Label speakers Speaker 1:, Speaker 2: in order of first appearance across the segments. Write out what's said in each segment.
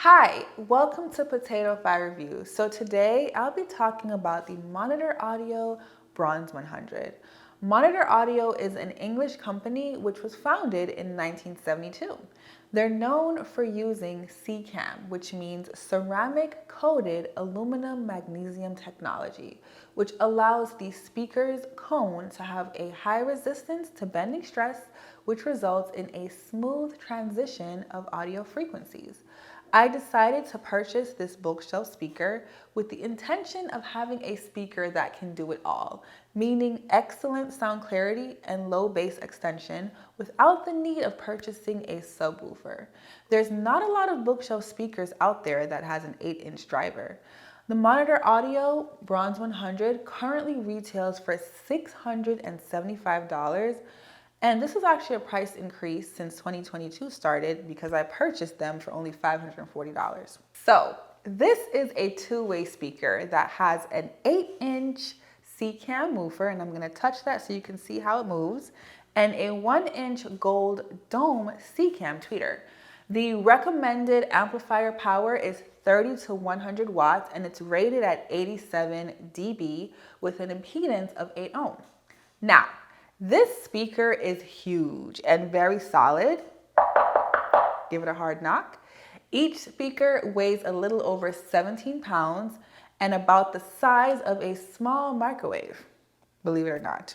Speaker 1: Hi, welcome to Potato Fire Review. So today I'll be talking about the Monitor Audio Bronze 100. Monitor Audio is an English company which was founded in 1972. They're known for using CCAM, which means ceramic coated aluminum magnesium technology, which allows the speaker's cone to have a high resistance to bending stress, which results in a smooth transition of audio frequencies. I decided to purchase this bookshelf speaker with the intention of having a speaker that can do it all, meaning excellent sound clarity and low bass extension without the need of purchasing a subwoofer. There's not a lot of bookshelf speakers out there that has an 8-inch driver. The Monitor Audio Bronze 100 currently retails for $675. And this is actually a price increase since 2022 started because I purchased them for only $540. So this is a two-way speaker that has an 8-inch CCAM woofer, and I'm gonna touch that so you can see how it moves, and a 1-inch gold dome CCAM tweeter. The recommended amplifier power is 30 to 100 watts, and it's rated at 87 dB with an impedance of 8 ohms. Now, this speaker is huge and very solid. Give it a hard knock. Each speaker weighs a little over 17 pounds and about the size of a small microwave, believe it or not.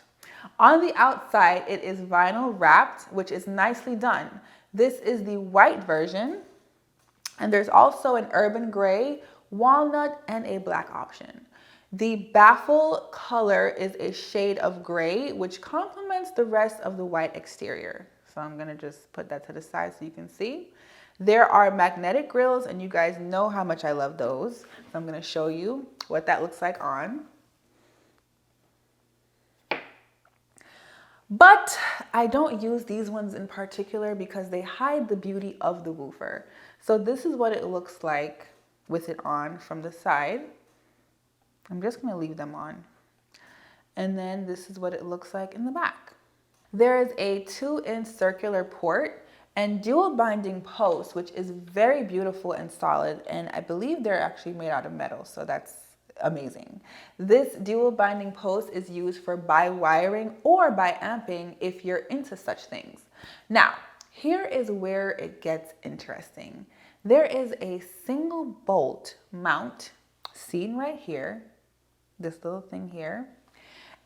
Speaker 1: On the outside, it is vinyl wrapped, which is nicely done. This is the white version, and there's also an urban gray, walnut, and a black option. The baffle color is a shade of gray, which complements the rest of the white exterior. So I'm gonna just put that to the side so you can see. There are magnetic grills, and you guys know how much I love those. So I'm gonna show you what that looks like on. But I don't use these ones in particular because they hide the beauty of the woofer. So this is what it looks like with it on from the side. I'm just gonna leave them on. And then this is what it looks like in the back. There is a 2-inch circular port and dual binding posts, which is very beautiful and solid. And I believe they're actually made out of metal, so that's amazing. This dual binding post is used for bi-wiring or bi-amping if you're into such things. Now, here is where it gets interesting. There is a single bolt mount seen right here, this little thing here,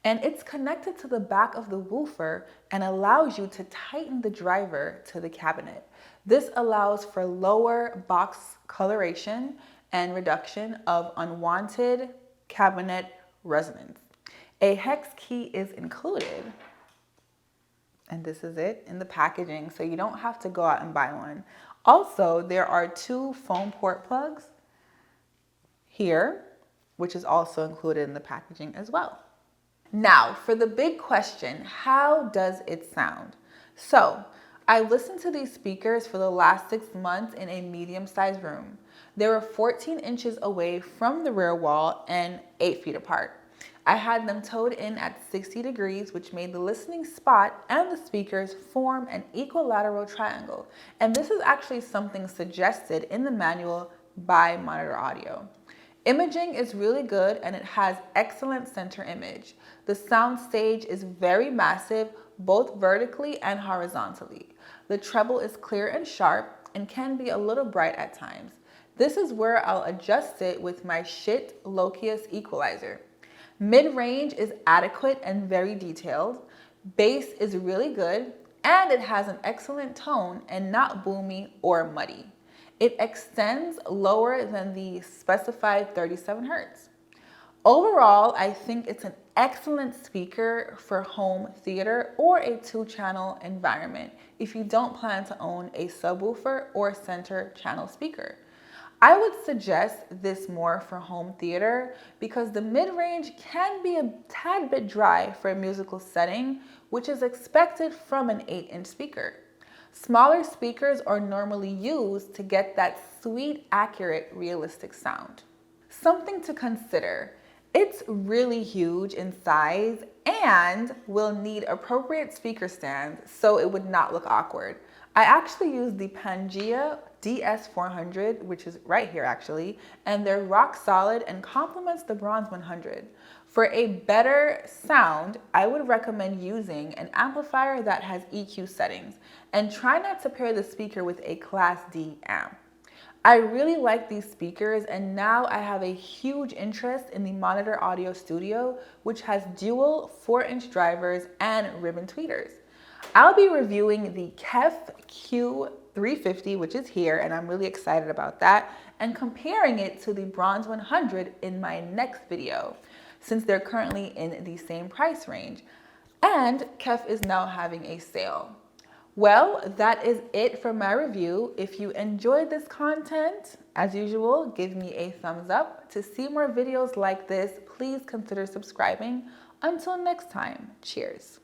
Speaker 1: and it's connected to the back of the woofer and allows you to tighten the driver to the cabinet. This allows for lower box coloration and reduction of unwanted cabinet resonance. A hex key is included, and this is it in the packaging, so you don't have to go out and buy one. Also, there are 2 foam port plugs here, which is also included in the packaging as well. Now, for the big question, how does it sound? So, I listened to these speakers for the last 6 months in a medium-sized room. They were 14 inches away from the rear wall and 8 feet apart. I had them towed in at 60 degrees, which made the listening spot and the speakers form an equilateral triangle. And this is actually something suggested in the manual by Monitor Audio. Imaging is really good and it has excellent center image. The sound stage is very massive, both vertically and horizontally. The treble is clear and sharp and can be a little bright at times. This is where I'll adjust it with my Schiit Lokius equalizer. Mid-range is adequate and very detailed. Bass is really good and it has an excellent tone and not boomy or muddy. It extends lower than the specified 37 Hertz. Overall, I think it's an excellent speaker for home theater or a 2-channel environment if you don't plan to own a subwoofer or center channel speaker. I would suggest this more for home theater because the mid-range can be a tad bit dry for a musical setting, which is expected from an 8-inch speaker. Smaller speakers are normally used to get that sweet, accurate, realistic sound. Something to consider. It's really huge in size and will need appropriate speaker stands so it would not look awkward. I actually use the Pangea DS400, which is right here actually, and they're rock solid and complements the Bronze 100. For a better sound, I would recommend using an amplifier that has EQ settings, and try not to pair the speaker with a Class D amp. I really like these speakers, and now I have a huge interest in the Monitor Audio Studio, which has dual 4-inch drivers and ribbon tweeters. I'll be reviewing the KEF Q350, which is here, and I'm really excited about that, and comparing it to the Bronze 100 in my next video, since they're currently in the same price range. And KEF is now having a sale. Well, that is it for my review. If you enjoyed this content, as usual, give me a thumbs up. To see more videos like this, please consider subscribing. Until next time, cheers.